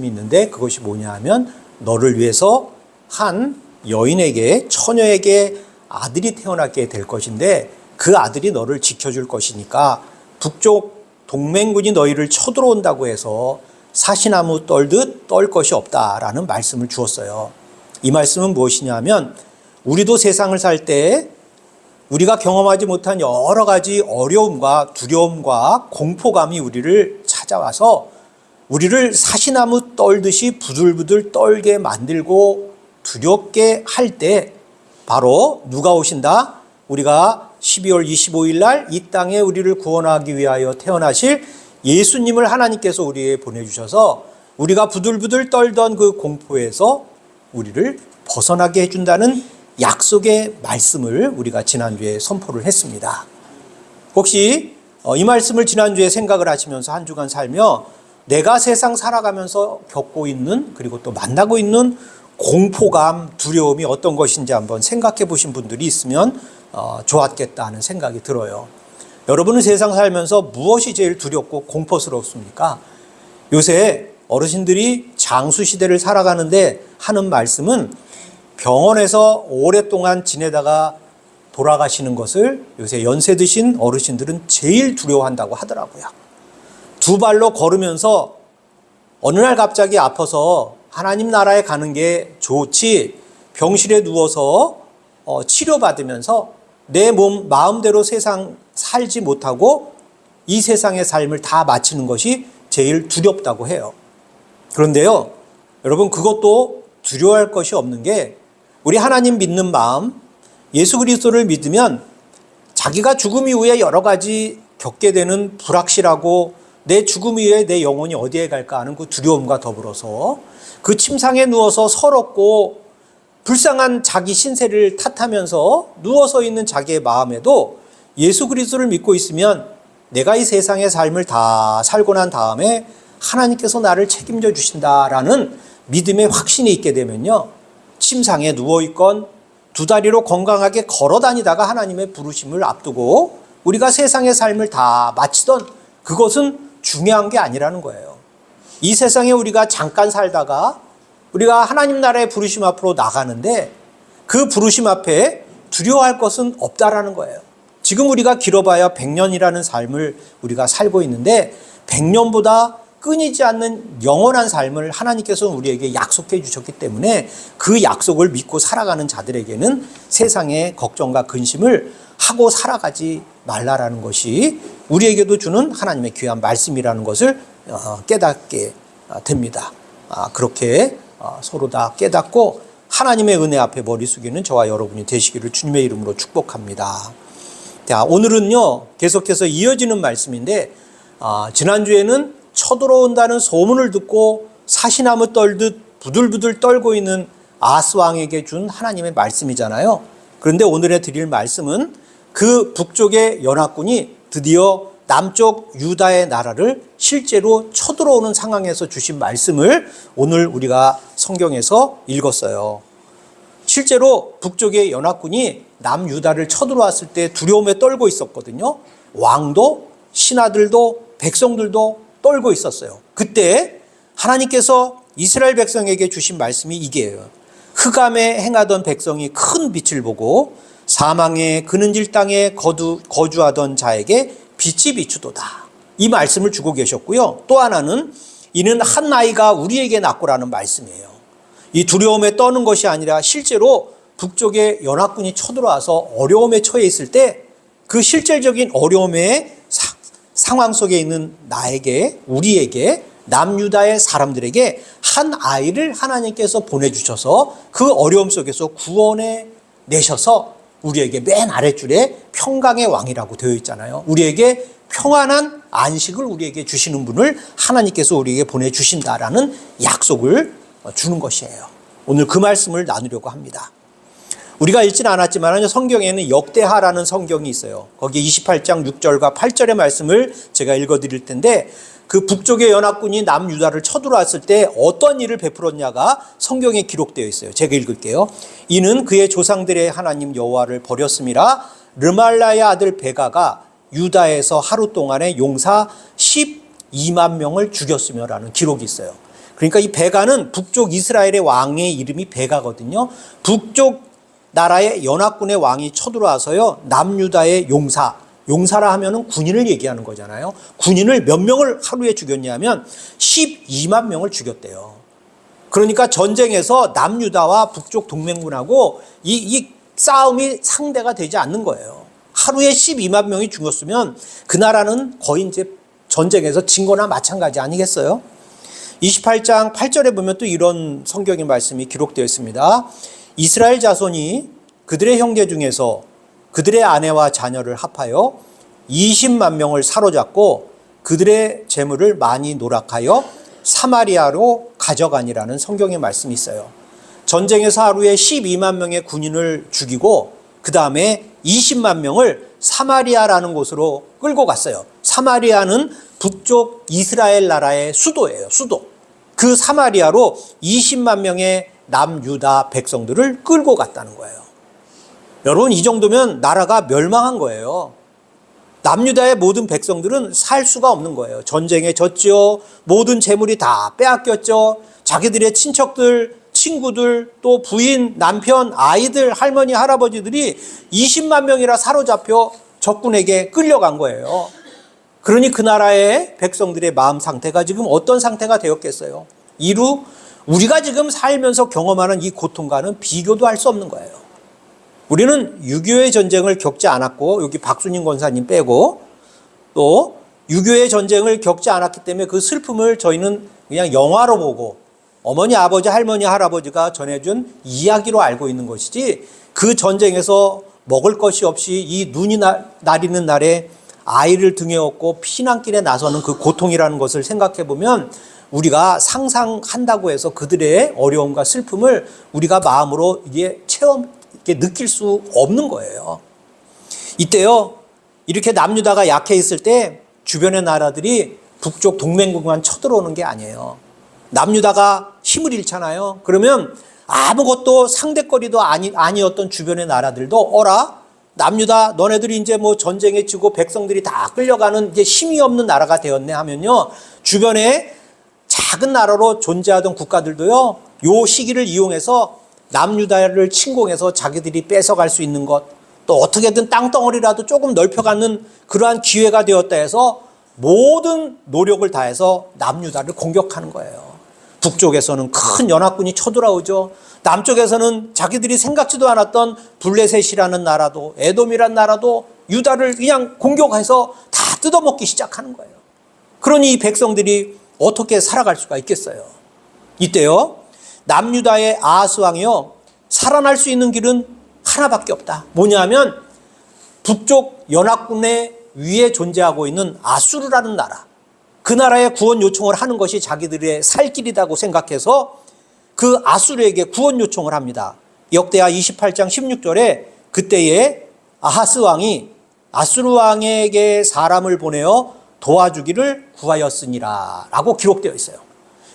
말씀이 있는데 그것이 뭐냐 하면 너를 위해서 한 여인에게 처녀에게 아들이 태어나게 될 것인데 그 아들이 너를 지켜줄 것이니까 북쪽 동맹군이 너희를 쳐들어온다고 해서 사시나무 떨듯 떨 것이 없다라는 말씀을 주었어요. 이 말씀은 무엇이냐면 우리도 세상을 살 때 우리가 경험하지 못한 여러 가지 어려움과 두려움과 공포감이 우리를 찾아와서 우리를 사시나무 떨듯이 부들부들 떨게 만들고 두렵게 할 때 바로 누가 오신다? 우리가 12월 25일 날 이 땅에 우리를 구원하기 위하여 태어나실 예수님을 하나님께서 우리에게 보내주셔서 우리가 부들부들 떨던 그 공포에서 우리를 벗어나게 해준다는 약속의 말씀을 우리가 지난주에 선포를 했습니다. 혹시 이 말씀을 지난주에 생각을 하시면서 한 주간 살며 내가 세상 살아가면서 겪고 있는 그리고 또 만나고 있는 공포감, 두려움이 어떤 것인지 한번 생각해 보신 분들이 있으면 좋았겠다 하는 생각이 들어요. 여러분은 세상 살면서 무엇이 제일 두렵고 공포스럽습니까? 요새 어르신들이 장수시대를 살아가는데 하는 말씀은 병원에서 오랫동안 지내다가 돌아가시는 것을 요새 연세 드신 어르신들은 제일 두려워한다고 하더라고요. 두 발로 걸으면서 어느 날 갑자기 아파서 하나님 나라에 가는 게 좋지 병실에 누워서 치료받으면서 내 몸 마음대로 세상 살지 못하고 이 세상의 삶을 다 마치는 것이 제일 두렵다고 해요. 그런데요, 여러분 그것도 두려워할 것이 없는 게 우리 하나님 믿는 마음, 예수 그리스도를 믿으면 자기가 죽음 이후에 여러 가지 겪게 되는 불확실하고 내 죽음 이후에 내 영혼이 어디에 갈까 하는 그 두려움과 더불어서 그 침상에 누워서 서럽고 불쌍한 자기 신세를 탓하면서 누워서 있는 자기의 마음에도 예수 그리스도를 믿고 있으면 내가 이 세상의 삶을 다 살고 난 다음에 하나님께서 나를 책임져 주신다라는 믿음의 확신이 있게 되면요, 침상에 누워있건 두 다리로 건강하게 걸어 다니다가 하나님의 부르심을 앞두고 우리가 세상의 삶을 다 마치던 그것은 중요한 게 아니라는 거예요. 이 세상에 우리가 잠깐 살다가 우리가 하나님 나라의 부르심 앞으로 나가는데 그 부르심 앞에 두려워할 것은 없다라는 거예요. 지금 우리가 길어봐야 100년이라는 삶을 우리가 살고 있는데 100년보다 끊이지 않는 영원한 삶을 하나님께서 우리에게 약속해 주셨기 때문에 그 약속을 믿고 살아가는 자들에게는 세상의 걱정과 근심을 하고 살아가지 말라라는 것이 우리에게도 주는 하나님의 귀한 말씀이라는 것을 깨닫게 됩니다. 그렇게 서로 다 깨닫고 하나님의 은혜 앞에 머리 숙이는 저와 여러분이 되시기를 주님의 이름으로 축복합니다. 자, 오늘은요 계속해서 이어지는 말씀인데 지난주에는 쳐들어온다는 소문을 듣고 사시나무 떨듯 부들부들 떨고 있는 아스 왕에게 준 하나님의 말씀이잖아요. 그런데 오늘에 드릴 말씀은 그 북쪽의 연합군이 드디어 남쪽 유다의 나라를 실제로 쳐들어오는 상황에서 주신 말씀을 오늘 우리가 성경에서 읽었어요. 실제로 북쪽의 연합군이 남유다를 쳐들어왔을 때 두려움에 떨고 있었거든요. 왕도 신하들도 백성들도 떨고 있었어요. 그때 하나님께서 이스라엘 백성에게 주신 말씀이 이게예요. 흑암에 행하던 백성이 큰 빛을 보고 사망의 그는질 땅에 거주하던 자에게 빛이 비추도다. 이 말씀을 주고 계셨고요. 또 하나는 이는 한 아이가 우리에게 낳고라는 말씀이에요. 이 두려움에 떠는 것이 아니라 실제로 북쪽의 연합군이 쳐들어와서 어려움에 처해 있을 때 그 실질적인 어려움의 상황 속에 있는 나에게, 우리에게, 남유다의 사람들에게 한 아이를 하나님께서 보내주셔서 그 어려움 속에서 구원해 내셔서 우리에게 맨 아랫줄에 평강의 왕이라고 되어 있잖아요. 우리에게 평안한 안식을 우리에게 주시는 분을 하나님께서 우리에게 보내주신다라는 약속을 주는 것이에요. 오늘 그 말씀을 나누려고 합니다. 우리가 읽지는 않았지만 성경에는 역대하라는 성경이 있어요. 거기 28장 6절과 8절의 말씀을 제가 읽어드릴 텐데 그 북쪽의 연합군이 남유다를 쳐들어왔을 때 어떤 일을 베풀었냐가 성경에 기록되어 있어요. 제가 읽을게요. 이는 그의 조상들의 하나님 여호와를 버렸음이라 르말라의 아들 베가가 유다에서 하루 동안에 용사 12만 명을 죽였으며라는 기록이 있어요. 그러니까 이 베가는 북쪽 이스라엘의 왕의 이름이 베가거든요. 북쪽 나라의 연합군의 왕이 쳐들어와서요, 남유다의 용사라 하면은 군인을 얘기하는 거잖아요. 군인을 몇 명을 하루에 죽였냐면 12만 명을 죽였대요. 그러니까 전쟁에서 남유다와 북쪽 동맹군하고 이 싸움이 상대가 되지 않는 거예요. 하루에 12만 명이 죽었으면 그 나라는 거의 이제 전쟁에서 진 거나 마찬가지 아니겠어요? 28장 8절에 보면 또 이런 성경의 말씀이 기록되어 있습니다. 이스라엘 자손이 그들의 형제 중에서 그들의 아내와 자녀를 합하여 20만 명을 사로잡고 그들의 재물을 많이 노락하여 사마리아로 가져가니라는 성경의 말씀이 있어요. 전쟁에서 하루에 12만 명의 군인을 죽이고 그 다음에 20만 명을 사마리아라는 곳으로 끌고 갔어요. 사마리아는 북쪽 이스라엘 나라의 수도예요. 수도. 그 사마리아로 20만 명의 남유다 백성들을 끌고 갔다는 거예요. 여러분, 이 정도면 나라가 멸망한 거예요. 남유다의 모든 백성들은 살 수가 없는 거예요. 전쟁에 졌죠. 모든 재물이 다 빼앗겼죠. 자기들의 친척들, 친구들, 또 부인, 남편, 아이들, 할머니, 할아버지들이 20만 명이나 사로잡혀 적군에게 끌려간 거예요. 그러니 그 나라의 백성들의 마음 상태가 지금 어떤 상태가 되었겠어요? 이루 우리가 지금 살면서 경험하는 이 고통과는 비교도 할 수 없는 거예요. 우리는 6.25의 전쟁을 겪지 않았고, 여기 박순인 권사님 빼고, 또 6.25의 전쟁을 겪지 않았기 때문에 그 슬픔을 저희는 그냥 영화로 보고 어머니, 아버지, 할머니, 할아버지가 전해준 이야기로 알고 있는 것이지, 그 전쟁에서 먹을 것이 없이 이 눈이 내리는 날에 아이를 등에 업고 피난길에 나서는 그 고통이라는 것을 생각해 보면 우리가 상상한다고 해서 그들의 어려움과 슬픔을 우리가 마음으로 이게 이렇게 느낄 수 없는 거예요. 이때요, 이렇게 남유다가 약해 있을 때 주변의 나라들이 북쪽 동맹국만 쳐들어오는 게 아니에요. 남유다가 힘을 잃잖아요. 그러면 아무것도 상대거리도 아니었던 주변의 나라들도 어라? 남유다 너네들이 이제 뭐 전쟁에 지고 백성들이 다 끌려가는 이제 힘이 없는 나라가 되었네 하면요, 주변에 작은 나라로 존재하던 국가들도요, 요 시기를 이용해서 남유다를 침공해서 자기들이 뺏어갈 수 있는 것, 또 어떻게든 땅덩어리라도 조금 넓혀가는 그러한 기회가 되었다 해서 모든 노력을 다해서 남유다를 공격하는 거예요. 북쪽에서는 큰 연합군이 쳐들어오죠. 남쪽에서는 자기들이 생각지도 않았던 블레셋이라는 나라도, 에돔이라는 나라도 유다를 그냥 공격해서 다 뜯어먹기 시작하는 거예요. 그러니 이 백성들이 어떻게 살아갈 수가 있겠어요? 이때요, 남유다의 아하스 왕이요, 살아날 수 있는 길은 하나밖에 없다. 뭐냐면 북쪽 연합군의 위에 존재하고 있는 아수르라는 나라, 그 나라에 구원 요청을 하는 것이 자기들의 살 길이라고 생각해서 그 아수르에게 구원 요청을 합니다. 역대하 28장 16절에 그때에 아하스 왕이 아수르 왕에게 사람을 보내어 도와주기를 구하였으니라 라고 기록되어 있어요.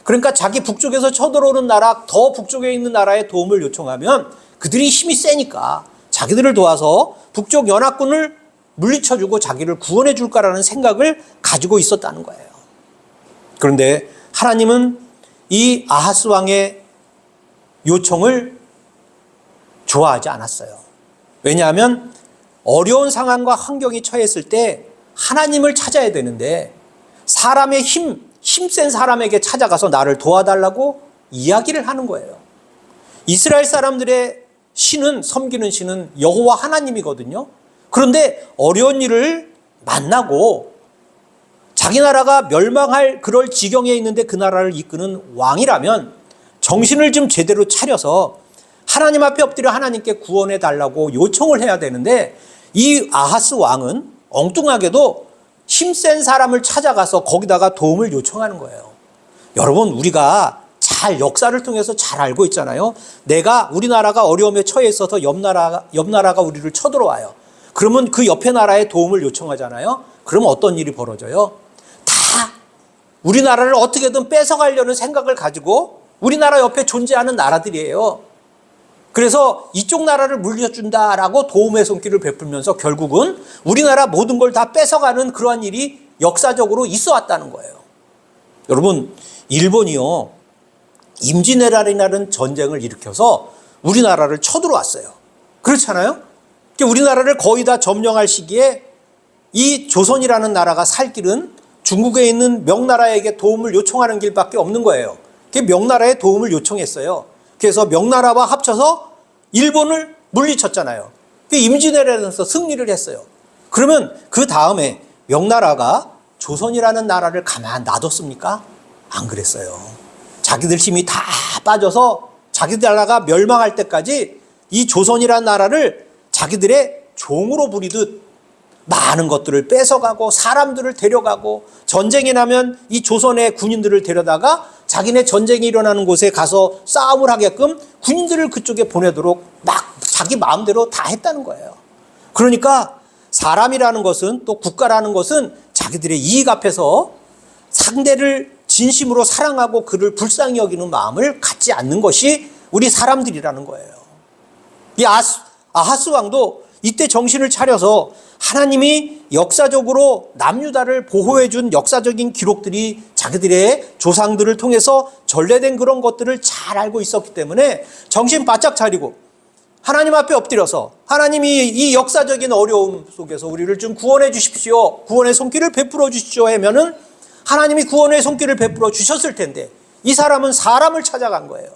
그러니까 자기 북쪽에서 쳐들어오는 나라, 더 북쪽에 있는 나라에 도움을 요청하면 그들이 힘이 세니까 자기들을 도와서 북쪽 연합군을 물리쳐주고 자기를 구원해 줄 거라는 생각을 가지고 있었다는 거예요. 그런데 하나님은 이 아하스 왕의 요청을 좋아하지 않았어요. 왜냐하면 어려운 상황과 환경이 처했을 때 하나님을 찾아야 되는데 사람의 힘센 사람에게 찾아가서 나를 도와달라고 이야기를 하는 거예요. 이스라엘 사람들의 신은, 섬기는 신은 여호와 하나님이거든요. 그런데 어려운 일을 만나고 자기 나라가 멸망할 그럴 지경에 있는데 그 나라를 이끄는 왕이라면 정신을 좀 제대로 차려서 하나님 앞에 엎드려 하나님께 구원해 달라고 요청을 해야 되는데, 이 아하스 왕은 엉뚱하게도 힘센 사람을 찾아가서 거기다가 도움을 요청하는 거예요. 여러분, 우리가 잘 역사를 통해서 잘 알고 있잖아요. 우리나라가 어려움에 처해 있어서 옆 나라가 우리를 쳐들어와요. 그러면 그 옆에 나라에 도움을 요청하잖아요. 그러면 어떤 일이 벌어져요? 다 우리나라를 어떻게든 뺏어가려는 생각을 가지고 우리나라 옆에 존재하는 나라들이에요. 그래서 이쪽 나라를 물려준다라고 도움의 손길을 베풀면서 결국은 우리나라 모든 걸 다 뺏어가는 그러한 일이 역사적으로 있어 왔다는 거예요. 여러분, 일본이요, 임진왜란이라는 전쟁을 일으켜서 우리나라를 쳐들어왔어요. 그렇잖아요? 우리나라를 거의 다 점령할 시기에 이 조선이라는 나라가 살 길은 중국에 있는 명나라에게 도움을 요청하는 길밖에 없는 거예요. 명나라에 도움을 요청했어요. 그래서 명나라와 합쳐서 일본을 물리쳤잖아요. 임진왜란에서 승리를 했어요. 그러면 그 다음에 명나라가 조선이라는 나라를 가만 놔뒀습니까? 안 그랬어요. 자기들 힘이 다 빠져서 자기들 나라가 멸망할 때까지 이 조선이라는 나라를 자기들의 종으로 부리듯 많은 것들을 뺏어가고 사람들을 데려가고, 전쟁이 나면 이 조선의 군인들을 데려다가 자기네 전쟁이 일어나는 곳에 가서 싸움을 하게끔 군인들을 그쪽에 보내도록 막 자기 마음대로 다 했다는 거예요. 그러니까 사람이라는 것은, 또 국가라는 것은 자기들의 이익 앞에서 상대를 진심으로 사랑하고 그를 불쌍히 여기는 마음을 갖지 않는 것이 우리 사람들이라는 거예요. 이 아하스 왕도 이때 정신을 차려서 하나님이 역사적으로 남유다를 보호해 준 역사적인 기록들이 자기들의 조상들을 통해서 전래된 그런 것들을 잘 알고 있었기 때문에 정신 바짝 차리고 하나님 앞에 엎드려서, 하나님이 이 역사적인 어려움 속에서 우리를 좀 구원해 주십시오, 구원의 손길을 베풀어 주십시오 하면은 하나님이 구원의 손길을 베풀어 주셨을 텐데, 이 사람은 사람을 찾아간 거예요.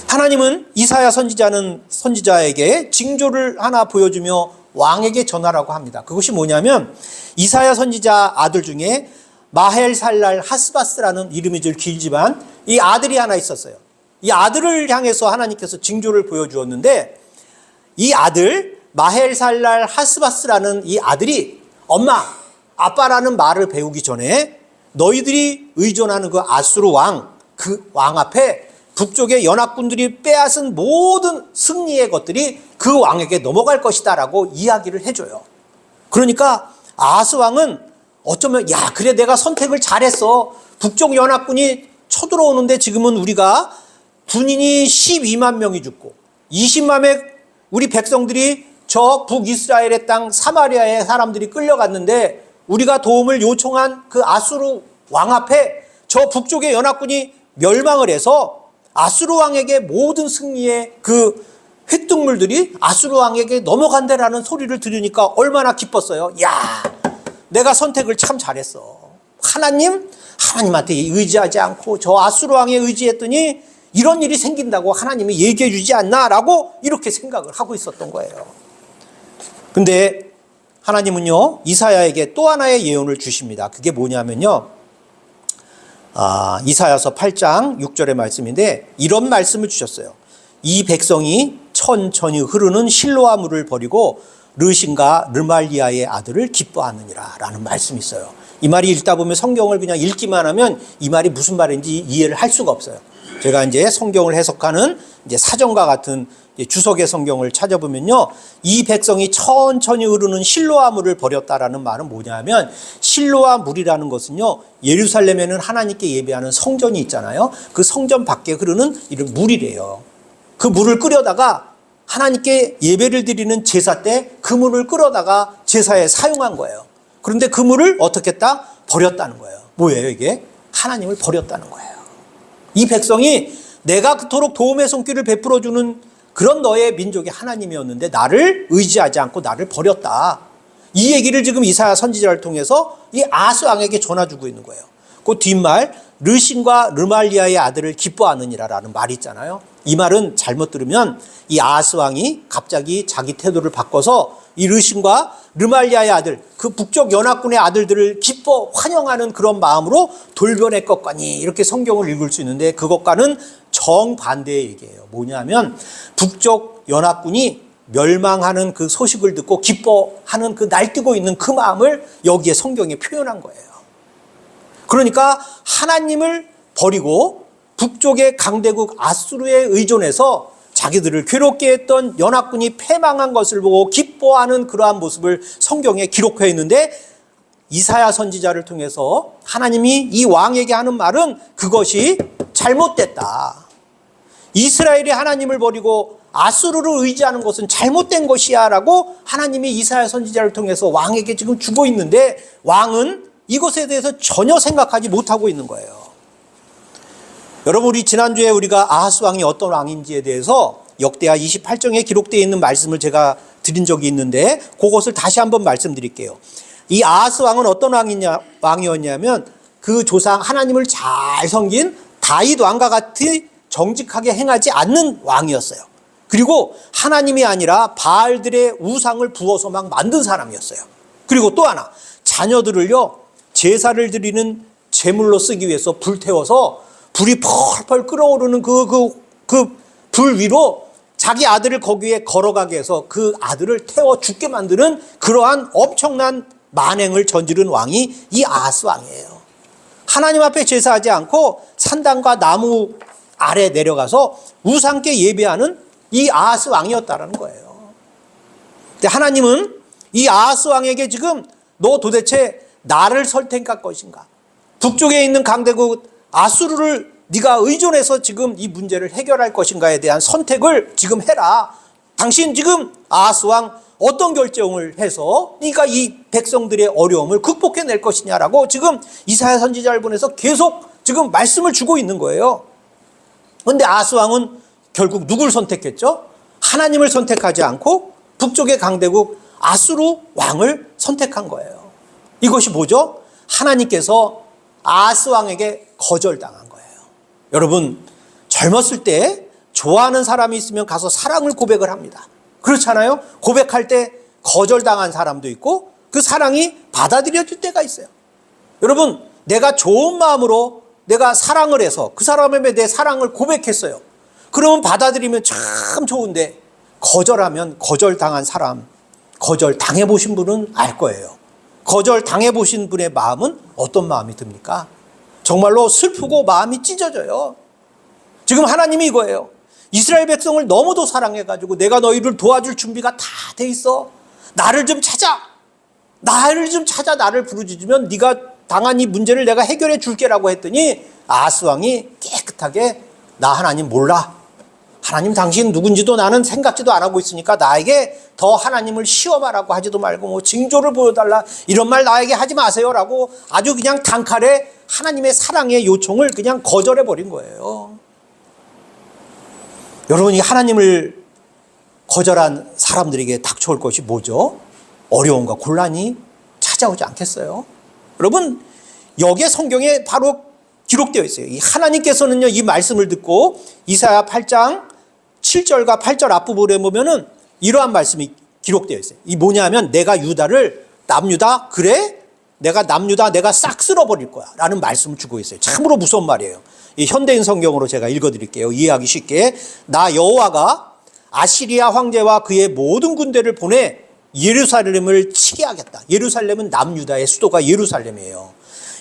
하나님은 이사야 선지자에게 징조를 하나 보여주며 왕에게 전하라고 합니다. 그것이 뭐냐면, 이사야 선지자 아들 중에 마헬살랄 하스바스라는 이름이 좀 길지만 이 아들이 하나 있었어요. 이 아들을 향해서 하나님께서 징조를 보여주었는데, 이 아들 마헬살랄 하스바스라는 이 아들이 엄마, 아빠라는 말을 배우기 전에 너희들이 의존하는 그 아수르 왕, 그 왕 앞에 북쪽의 연합군들이 빼앗은 모든 승리의 것들이 그 왕에게 넘어갈 것이다 라고 이야기를 해줘요. 그러니까 아하스 왕은 어쩌면, 야, 그래, 내가 선택을 잘했어. 북쪽 연합군이 쳐들어오는데 지금은 우리가 군인이 12만 명이 죽고 20만의 우리 백성들이 저 북이스라엘의 땅 사마리아의 사람들이 끌려갔는데, 우리가 도움을 요청한 그 아수르 왕 앞에 저 북쪽의 연합군이 멸망을 해서 아수르 왕에게 모든 승리의 그 획득물들이 아수르 왕에게 넘어간다라는 소리를 들으니까 얼마나 기뻤어요. 야, 내가 선택을 참 잘했어. 하나님한테 의지하지 않고 저 아수르 왕에 의지했더니 이런 일이 생긴다고 하나님이 얘기해 주지 않나? 라고 이렇게 생각을 하고 있었던 거예요. 근데 하나님은요, 이사야에게 또 하나의 예언을 주십니다. 그게 뭐냐면요, 이사야서 8장 6절의 말씀인데 이런 말씀을 주셨어요. 이 백성이 천천히 흐르는 실로아 물을 버리고 르신과 르말리아의 아들을 기뻐하느니라 라는 말씀이 있어요. 이 말이 읽다 보면, 성경을 그냥 읽기만 하면 이 말이 무슨 말인지 이해를 할 수가 없어요. 제가 이제 성경을 해석하는 이제 사전과 같은 주석의 성경을 찾아보면요, 이 백성이 천천히 흐르는 실로아 물을 버렸다라는 말은 뭐냐면, 실로아 물이라는 것은요, 예루살렘에는 하나님께 예배하는 성전이 있잖아요. 그 성전 밖에 흐르는 이런 물이래요. 그 물을 끓여다가 하나님께 예배를 드리는 제사 때 그 물을 끓여다가 제사에 사용한 거예요. 그런데 그 물을 어떻게 했다? 버렸다는 거예요. 뭐예요 이게? 하나님을 버렸다는 거예요. 이 백성이 내가 그토록 도움의 손길을 베풀어주는 그런 너의 민족이 하나님이었는데 나를 의지하지 않고 나를 버렸다. 이 얘기를 지금 이사야 선지자를 통해서 이 아하스 왕에게 전해주고 있는 거예요. 그 뒷말, 르신과 르말리아의 아들을 기뻐하느니라 라는 말이 있잖아요. 이 말은 잘못 들으면 이 아하스 왕이 갑자기 자기 태도를 바꿔서 이 르신과 르말리아의 아들, 그 북쪽 연합군의 아들들을 기뻐 환영하는 그런 마음으로 돌변의 것과니, 이렇게 성경을 읽을 수 있는데 그것과는 정반대의 얘기예요. 뭐냐면 북쪽 연합군이 멸망하는 그 소식을 듣고 기뻐하는 그 날뛰고 있는 그 마음을 여기에 성경에 표현한 거예요. 그러니까 하나님을 버리고 북쪽의 강대국 아수르에 의존해서 자기들을 괴롭게 했던 연합군이 패망한 것을 보고 기뻐하는 그러한 모습을 성경에 기록해 있는데, 이사야 선지자를 통해서 하나님이 이 왕에게 하는 말은 그것이 잘못됐다. 이스라엘이 하나님을 버리고 아수르를 의지하는 것은 잘못된 것이야 라고 하나님이 이사야 선지자를 통해서 왕에게 지금 주고 있는데, 왕은 이것에 대해서 전혀 생각하지 못하고 있는 거예요. 여러분, 우리 지난주에 우리가 아하스 왕이 어떤 왕인지에 대해서 역대하 28장에 기록되어 있는 말씀을 제가 드린 적이 있는데 그것을 다시 한번 말씀드릴게요. 이 아하스 왕은 어떤 왕이었냐면 그 조상 하나님을 잘 섬긴 다윗 왕과 같이 정직하게 행하지 않는 왕이었어요. 그리고 하나님이 아니라 바알들의 우상을 부어서 막 만든 사람이었어요. 그리고 또 하나, 자녀들을요 제사를 드리는 제물로 쓰기 위해서 불태워서 불이 펄펄 끓어오르는 그 불 위로 자기 아들을 거기에 걸어가게 해서 그 아들을 태워 죽게 만드는 그러한 엄청난 만행을 저지른 왕이 이 아하스 왕이에요. 하나님 앞에 제사하지 않고 산당과 나무 아래 내려가서 우상께 예배하는 이 아하스 왕이었다라는 거예요. 근데 하나님은 이 아하스 왕에게 지금 너 도대체 나를 선택할 것인가? 북쪽에 있는 강대국 아수르를 네가 의존해서 지금 이 문제를 해결할 것인가에 대한 선택을 지금 해라. 당신 지금 아하스 왕 어떤 결정을 해서 네가 이 백성들의 어려움을 극복해낼 것이냐라고 지금 이사야 선지자를 보내서 계속 지금 말씀을 주고 있는 거예요. 그런데 아하스 왕은 결국 누굴 선택했죠? 하나님을 선택하지 않고 북쪽의 강대국 아수르 왕을 선택한 거예요. 이것이 뭐죠? 하나님께서 아하스 왕에게 거절당한 거예요. 여러분, 젊었을 때 좋아하는 사람이 있으면 가서 사랑을 고백을 합니다. 그렇잖아요? 고백할 때 거절당한 사람도 있고 그 사랑이 받아들여질 때가 있어요. 여러분, 내가 좋은 마음으로 내가 사랑을 해서 그 사람에게 내 사랑을 고백했어요. 그러면 받아들이면 참 좋은데 거절하면 거절당한 사람, 거절당해보신 분은 알 거예요. 거절당해보신 분의 마음은 어떤 마음이 듭니까? 정말로 슬프고 마음이 찢어져요. 지금 하나님이 이거예요. 이스라엘 백성을 너무도 사랑해가지고 내가 너희를 도와줄 준비가 다 돼 있어. 나를 좀 찾아. 나를 부르짖으면 네가 당한 이 문제를 내가 해결해 줄게라고 했더니 아하스 왕이 깨끗하게 나 하나님 몰라. 하나님 당신 누군지도 나는 생각지도 안 하고 있으니까 나에게 더 하나님을 시험하라고 하지도 말고 뭐 징조를 보여달라 이런 말 나에게 하지 마세요라고 아주 그냥 단칼에 하나님의 사랑의 요청을 그냥 거절해버린 거예요. 여러분, 이 하나님을 거절한 사람들에게 닥쳐올 것이 뭐죠? 어려움과 곤란이 찾아오지 않겠어요? 여러분, 여기에 성경에 바로 기록되어 있어요. 이 하나님께서는요, 이 말씀을 듣고 이사야 8장 7절과 8절 앞부분에 보면은 이러한 말씀이 기록되어 있어요. 이 뭐냐면 내가 유다를 남유다 그래? 내가 남유다 내가 싹 쓸어버릴 거야 라는 말씀을 주고 있어요. 참으로 무서운 말이에요. 이 현대인 성경으로 제가 읽어드릴게요. 이해하기 쉽게. 나 여호와가 아시리아 황제와 그의 모든 군대를 보내 예루살렘을 치게 하겠다. 예루살렘은 남유다의 수도가 예루살렘이에요.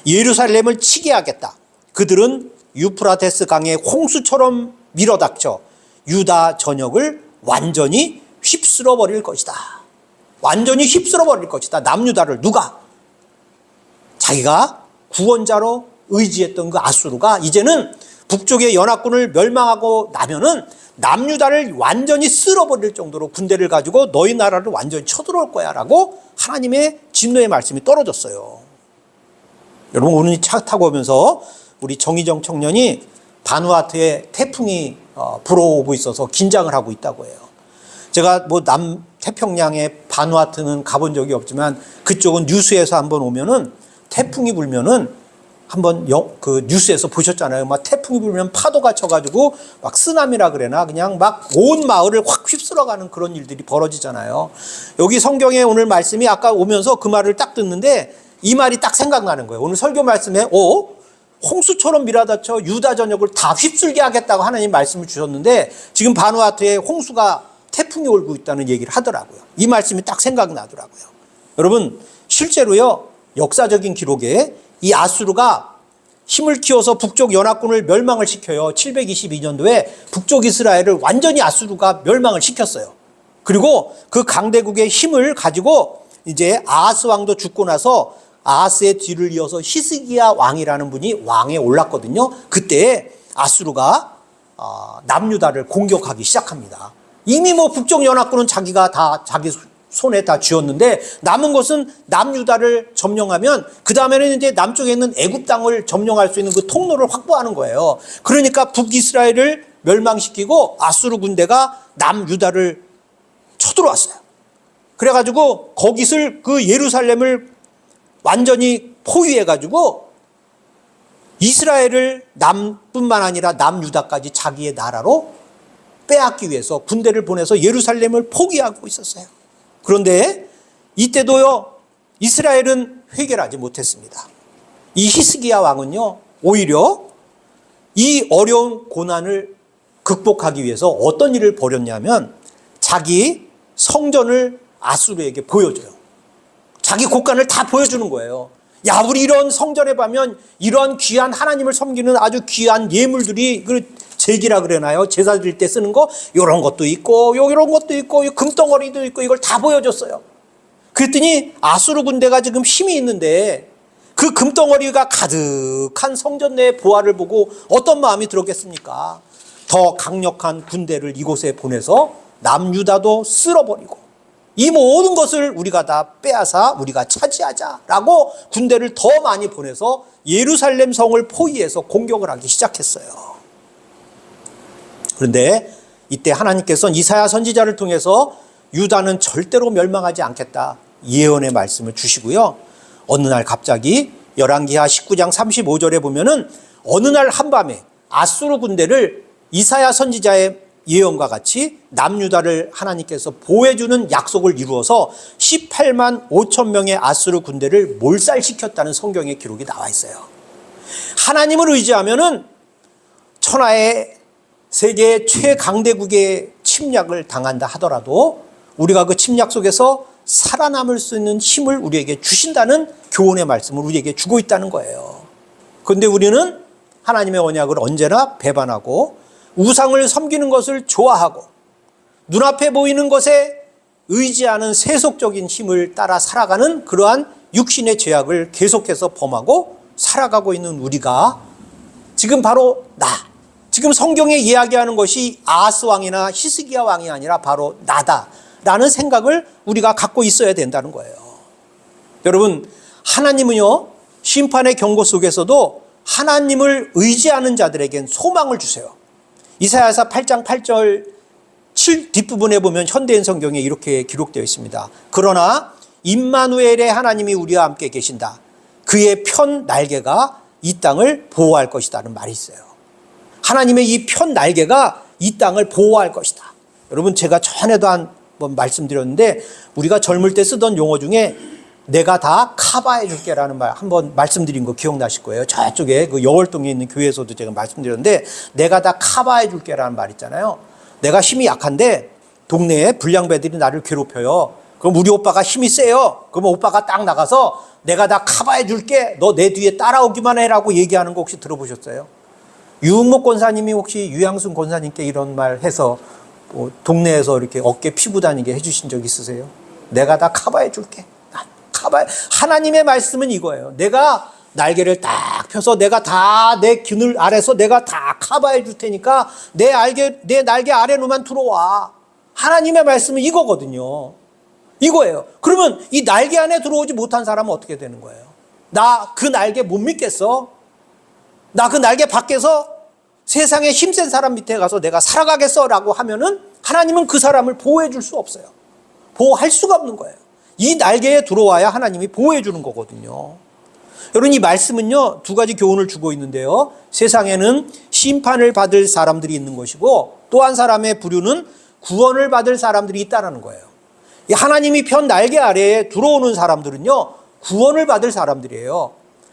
예루살렘을 치게 하겠다. 그들은 유프라테스 강의 홍수처럼 밀어닥쳐 유다 전역을 완전히 휩쓸어 버릴 것이다. 완전히 휩쓸어 버릴 것이다. 남유다를 누가? 자기가 구원자로 의지했던 그 아수르가 이제는 북쪽의 연합군을 멸망하고 나면은 남유다를 완전히 쓸어버릴 정도로 군대를 가지고 너희 나라를 완전히 쳐들어올 거야 라고 하나님의 진노의 말씀이 떨어졌어요. 여러분, 오늘 차 타고 오면서 우리 정희정 청년이 바누아투에 태풍이 불어오고 있어서 긴장을 하고 있다고 해요. 제가 뭐 남태평양의 바누아투는 가본 적이 없지만 그쪽은 뉴스에서 한번 오면은 태풍이 불면은 한번 그 뉴스에서 보셨잖아요. 막 태풍이 불면 파도가 쳐가지고 막 쓰나미라 그래나 그냥 막 온 마을을 확 휩쓸어가는 그런 일들이 벌어지잖아요. 여기 성경에 오늘 말씀이 아까 오면서 그 말을 딱 듣는데 이 말이 딱 생각나는 거예요. 오늘 설교 말씀에 홍수처럼 밀어닥쳐 유다 전역을 다 휩쓸게 하겠다고 하나님 말씀을 주셨는데 지금 바누아투에 홍수가 태풍이 올고 있다는 얘기를 하더라고요. 이 말씀이 딱 생각나더라고요. 여러분, 실제로요 역사적인 기록에 이 아수르가 힘을 키워서 북쪽 연합군을 멸망을 시켜요. 722년도에 북쪽 이스라엘을 완전히 아수르가 멸망을 시켰어요. 그리고 그 강대국의 힘을 가지고 이제 아하스 왕도 죽고 나서 아하스의 뒤를 이어서 히스기야 왕이라는 분이 왕에 올랐거든요. 그때 아수르가 남유다를 공격하기 시작합니다. 이미 뭐 북쪽 연합군은 자기가 다 자기 손에 다 쥐었는데 남은 것은 남유다를 점령하면 그 다음에는 이제 남쪽에 있는 애굽 땅을 점령할 수 있는 그 통로를 확보하는 거예요. 그러니까 북이스라엘을 멸망시키고 아수르 군대가 남유다를 쳐들어왔어요. 그래가지고 거기서 그 예루살렘을 완전히 포위해가지고 이스라엘을 남뿐만 아니라 남유다까지 자기의 나라로 빼앗기 위해서 군대를 보내서 예루살렘을 포기하고 있었어요. 그런데 이때도요, 이스라엘은 회개하지 못했습니다. 이 히스기야 왕은요, 오히려 이 어려운 고난을 극복하기 위해서 어떤 일을 벌였냐면 자기 성전을 아수르에게 보여줘요. 자기 곳간을 다 보여주는 거예요. 야, 우리 이런 성전에 가면 이런 귀한 하나님을 섬기는 아주 귀한 예물들이 그 제기라 그러나요? 제사 드릴 때 쓰는 거 이런 것도 있고 이런 것도 있고 금덩어리도 있고 이걸 다 보여줬어요. 그랬더니 아수르 군대가 지금 힘이 있는데 그 금덩어리가 가득한 성전 내의 보화를 보고 어떤 마음이 들었겠습니까? 더 강력한 군대를 이곳에 보내서 남유다도 쓸어버리고 이 모든 것을 우리가 다 빼앗아 우리가 차지하자라고 군대를 더 많이 보내서 예루살렘 성을 포위해서 공격을 하기 시작했어요. 그런데 이때 하나님께서는 이사야 선지자를 통해서 유다는 절대로 멸망하지 않겠다 예언의 말씀을 주시고요. 어느 날 갑자기 열왕기하 19장 35절에 보면은 어느 날 한밤에 아수르 군대를 이사야 선지자의 예언과 같이 남유다를 하나님께서 보호해주는 약속을 이루어서 18만 5천 명의 아수르 군대를 몰살시켰다는 성경의 기록이 나와 있어요. 하나님을 의지하면은 천하의 세계 최강대국의 침략을 당한다 하더라도 우리가 그 침략 속에서 살아남을 수 있는 힘을 우리에게 주신다는 교훈의 말씀을 우리에게 주고 있다는 거예요. 그런데 우리는 하나님의 언약을 언제나 배반하고 우상을 섬기는 것을 좋아하고 눈앞에 보이는 것에 의지하는 세속적인 힘을 따라 살아가는 그러한 육신의 죄악을 계속해서 범하고 살아가고 있는 우리가 지금 바로 지금 성경에 이야기하는 것이 아하스 왕이나 히스기야 왕이 아니라 바로 나다라는 생각을 우리가 갖고 있어야 된다는 거예요. 여러분, 하나님은요, 심판의 경고 속에서도 하나님을 의지하는 자들에겐 소망을 주세요. 이사야서 8장 8절 7 뒷부분에 보면 현대인 성경에 이렇게 기록되어 있습니다. 그러나 임마누엘의 하나님이 우리와 함께 계신다. 그의 편 날개가 이 땅을 보호할 것이다는 말이 있어요. 하나님의 이 편 날개가 이 땅을 보호할 것이다. 여러분, 제가 전에도 한번 말씀드렸는데 우리가 젊을 때 쓰던 용어 중에 내가 다 커버해 줄게라는 말 한번 말씀드린 거 기억나실 거예요. 저쪽에 그 여월동에 있는 교회에서도 제가 말씀드렸는데 내가 다 커버해 줄게라는 말 있잖아요. 내가 힘이 약한데 동네에 불량배들이 나를 괴롭혀요. 그럼 우리 오빠가 힘이 세요. 그러면 오빠가 딱 나가서 내가 다 커버해 줄게. 너 내 뒤에 따라오기만 해라고 얘기하는 거 혹시 들어보셨어요? 유흥목 권사님이 혹시 유양순 권사님께 이런 말 해서 동네에서 이렇게 어깨 피고 다니게 해주신 적 있으세요? 내가 다 커버해 줄게. 하나님의 말씀은 이거예요. 내가 날개를 딱 펴서 내가 다 내 균을 아래서 내가 다 커버해 줄 테니까 내 날개 아래로만 들어와. 하나님의 말씀은 이거거든요. 이거예요. 그러면 이 날개 안에 들어오지 못한 사람은 어떻게 되는 거예요? 나 그 날개 못 믿겠어? 나 그 날개 밖에서 세상에 힘센 사람 밑에 가서 내가 살아가겠어? 라고 하면은 하나님은 그 사람을 보호해 줄 수 없어요. 보호할 수가 없는 거예요. 이 날개에 들어와야 하나님이 보호해 주는 거거든요. 여러분, 이 말씀은요, 두 가지 교훈을 주고 있는데요. 세상에는 심판을 받을 사람들이 있는 것이고 또 한 사람의 부류는 구원을 받을 사람들이 있다는 거예요. 이 하나님이 편 날개 아래에 들어오는 사람들은요, 구원을 받을 사람들이에요.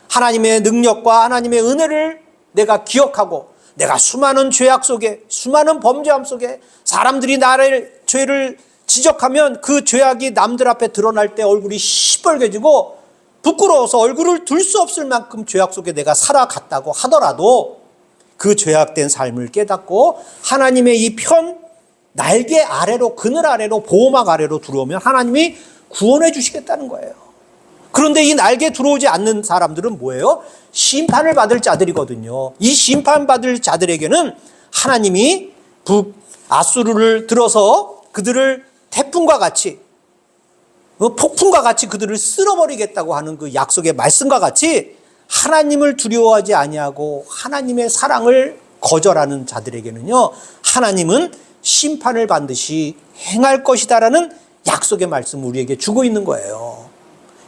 하나님의 능력과 하나님의 은혜를 내가 기억하고 내가 수많은 죄악 속에 수많은 범죄함 속에 사람들이 나를 죄를 지적하면 그 죄악이 남들 앞에 드러날 때 얼굴이 시뻘개지고 부끄러워서 얼굴을 들 수 없을 만큼 죄악 속에 내가 살아갔다고 하더라도 그 죄악된 삶을 깨닫고 하나님의 이 편 날개 아래로, 그늘 아래로, 보호막 아래로 들어오면 하나님이 구원해 주시겠다는 거예요. 그런데 이 날개 들어오지 않는 사람들은 뭐예요? 심판을 받을 자들이거든요. 이 심판받을 자들에게는 하나님이 북아수르를 들어서 그들을 태풍과 같이 폭풍과 같이 그들을 쓸어버리겠다고 하는 그 약속의 말씀과 같이 하나님을 두려워하지 아니하고 하나님의 사랑을 거절하는 자들에게는요, 하나님은 심판을 반드시 행할 것이다라는 약속의 말씀을 우리에게 주고 있는 거예요.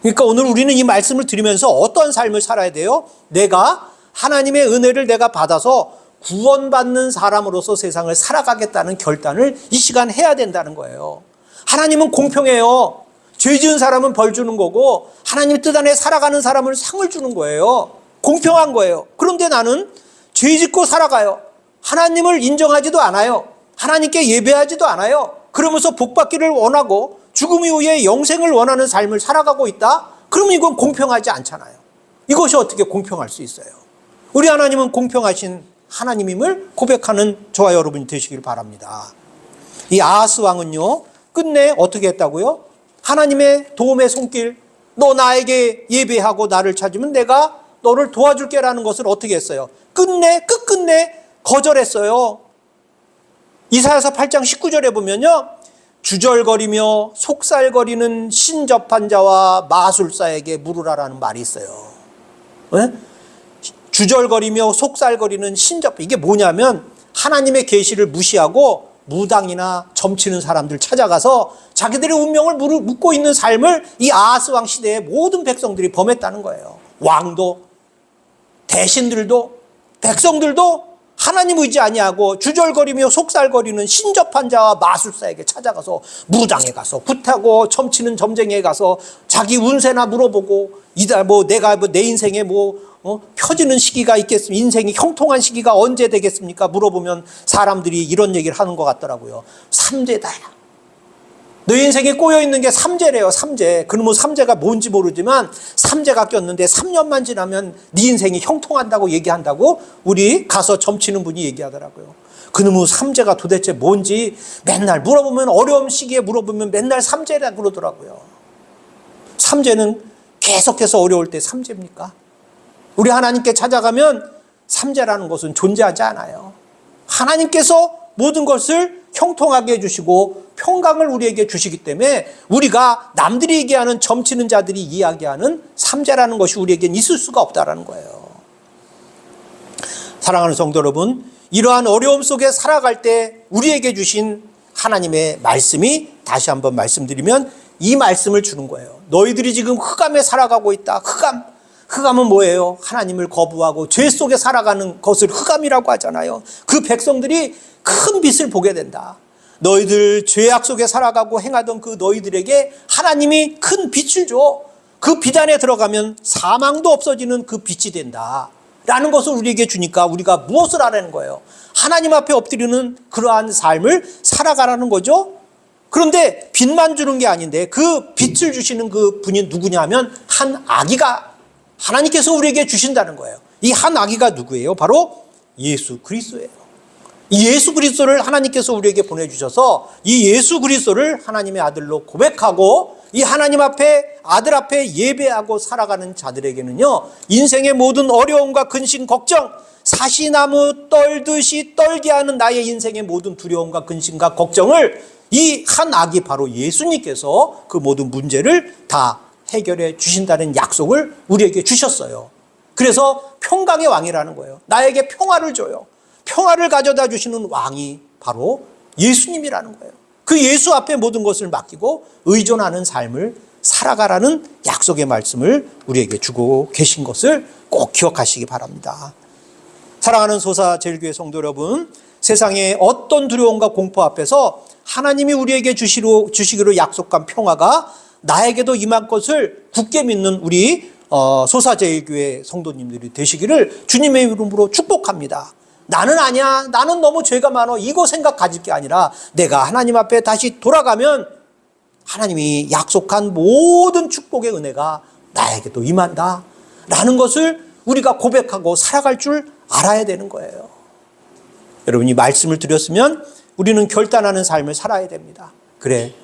그러니까 오늘 우리는 이 말씀을 들으면서 어떤 삶을 살아야 돼요? 내가 하나님의 은혜를 내가 받아서 구원받는 사람으로서 세상을 살아가겠다는 결단을 이 시간 해야 된다는 거예요. 하나님은 공평해요. 죄 지은 사람은 벌 주는 거고 하나님 뜻 안에 살아가는 사람은 상을 주는 거예요. 공평한 거예요. 그런데 나는 죄 짓고 살아가요. 하나님을 인정하지도 않아요. 하나님께 예배하지도 않아요. 그러면서 복받기를 원하고 죽음 이후에 영생을 원하는 삶을 살아가고 있다? 그러면 이건 공평하지 않잖아요. 이것이 어떻게 공평할 수 있어요? 우리 하나님은 공평하신 하나님임을 고백하는 저와 여러분이 되시길 바랍니다. 이 아하스 왕은요, 끝내 어떻게 했다고요? 하나님의 도움의 손길, 너 나에게 예배하고 나를 찾으면 내가 너를 도와줄게라는 것을 어떻게 했어요? 끝끝내 거절했어요. 이사야서 8장 19절에 보면요, 주절거리며 속살거리는 신접한 자와 마술사에게 물으라라는 말이 있어요. 네? 주절거리며 속살거리는 신접, 이게 뭐냐면 하나님의 계시를 무시하고 무당이나 점치는 사람들 찾아가서 자기들의 운명을 묻고 있는 삶을 이 아하스 왕 시대의 모든 백성들이 범했다는 거예요. 왕도, 대신들도, 백성들도 하나님 의지 아니하고 주절거리며 속살거리는 신접한 자와 마술사에게 찾아가서 무당에 가서 굿하고 점치는 점쟁이에 가서 자기 운세나 물어보고 내가 내 인생에 펴지는 시기가 있겠습니까? 인생이 형통한 시기가 언제 되겠습니까? 물어보면 사람들이 이런 얘기를 하는 것 같더라고요. 삼재다. 너 인생에 꼬여있는 게 삼재래요. 삼재. 그놈의 삼재가 뭔지 모르지만 삼재가 꼈는데 3년만 지나면 네 인생이 형통한다고 얘기한다고 우리 가서 점치는 분이 얘기하더라고요. 그놈의 삼재가 도대체 뭔지 맨날 물어보면, 어려운 시기에 물어보면 맨날 삼재라 그러더라고요. 삼재는 계속해서 어려울 때 삼재입니까? 우리 하나님께 찾아가면 삼재라는 것은 존재하지 않아요. 하나님께서 모든 것을 형통하게 해주시고 평강을 우리에게 주시기 때문에 우리가 남들이 얘기하는 점치는 자들이 이야기하는 삼재라는 것이 우리에겐 있을 수가 없다라는 거예요. 사랑하는 성도 여러분, 이러한 어려움 속에 살아갈 때 우리에게 주신 하나님의 말씀이, 다시 한번 말씀드리면 이 말씀을 주는 거예요. 너희들이 지금 흑암에 살아가고 있다. 흑암은 뭐예요? 하나님을 거부하고 죄 속에 살아가는 것을 흑암이라고 하잖아요. 그 백성들이 큰 빛을 보게 된다. 너희들 죄악 속에 살아가고 행하던 그 너희들에게 하나님이 큰 빛을 줘. 그 빛 안에 들어가면 사망도 없어지는 그 빛이 된다 라는 것을 우리에게 주니까 우리가 무엇을 하라는 거예요? 하나님 앞에 엎드리는 그러한 삶을 살아가라는 거죠. 그런데 빛만 주는 게 아닌데 그 빛을 주시는 그 분이 누구냐 하면 한 아기가 하나님께서 우리에게 주신다는 거예요. 이 한 아기가 누구예요? 바로 예수 그리스도예요. 이 예수 그리스도를 하나님께서 우리에게 보내주셔서 이 예수 그리스도를 하나님의 아들로 고백하고 이 하나님 앞에, 아들 앞에 예배하고 살아가는 자들에게는요, 인생의 모든 어려움과 근심, 걱정, 사시나무 떨듯이 떨게 하는 나의 인생의 모든 두려움과 근심과 걱정을 이 한 아기 바로 예수님께서 그 모든 문제를 다 해결해 주신다는 약속을 우리에게 주셨어요. 그래서 평강의 왕이라는 거예요. 나에게 평화를 줘요. 평화를 가져다 주시는 왕이 바로 예수님이라는 거예요. 그 예수 앞에 모든 것을 맡기고 의존하는 삶을 살아가라는 약속의 말씀을 우리에게 주고 계신 것을 꼭 기억하시기 바랍니다. 사랑하는 소사제일교회 성도 여러분, 세상의 어떤 두려움과 공포 앞에서 하나님이 우리에게 주시기로 약속한 평화가 나에게도 임할 것을 굳게 믿는 우리 소사제일교회 성도님들이 되시기를 주님의 이름으로 축복합니다. 나는 아니야, 나는 너무 죄가 많아, 이거 생각 가질 게 아니라 내가 하나님 앞에 다시 돌아가면 하나님이 약속한 모든 축복의 은혜가 나에게도 임한다 라는 것을 우리가 고백하고 살아갈 줄 알아야 되는 거예요. 여러분이 말씀을 드렸으면 우리는 결단하는 삶을 살아야 됩니다. 그래,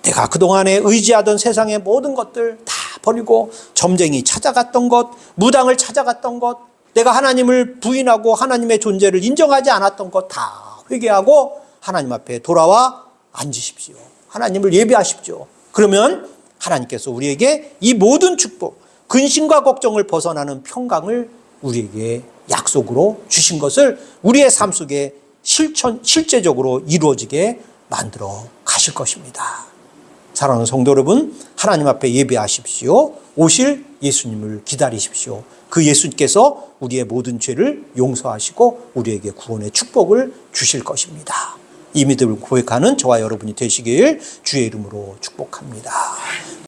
내가 그동안에 의지하던 세상의 모든 것들 다 버리고 점쟁이 찾아갔던 것, 무당을 찾아갔던 것, 내가 하나님을 부인하고 하나님의 존재를 인정하지 않았던 것 다 회개하고 하나님 앞에 돌아와 앉으십시오. 하나님을 예배하십시오. 그러면 하나님께서 우리에게 이 모든 축복, 근심과 걱정을 벗어나는 평강을 우리에게 약속으로 주신 것을 우리의 삶 속에 실제적으로 이루어지게 만들어 가실 것입니다. 사랑하는 성도 여러분, 하나님 앞에 예배하십시오. 오실 예수님을 기다리십시오. 그 예수님께서 우리의 모든 죄를 용서하시고 우리에게 구원의 축복을 주실 것입니다. 이 믿음을 고백하는 저와 여러분이 되시길 주의 이름으로 축복합니다.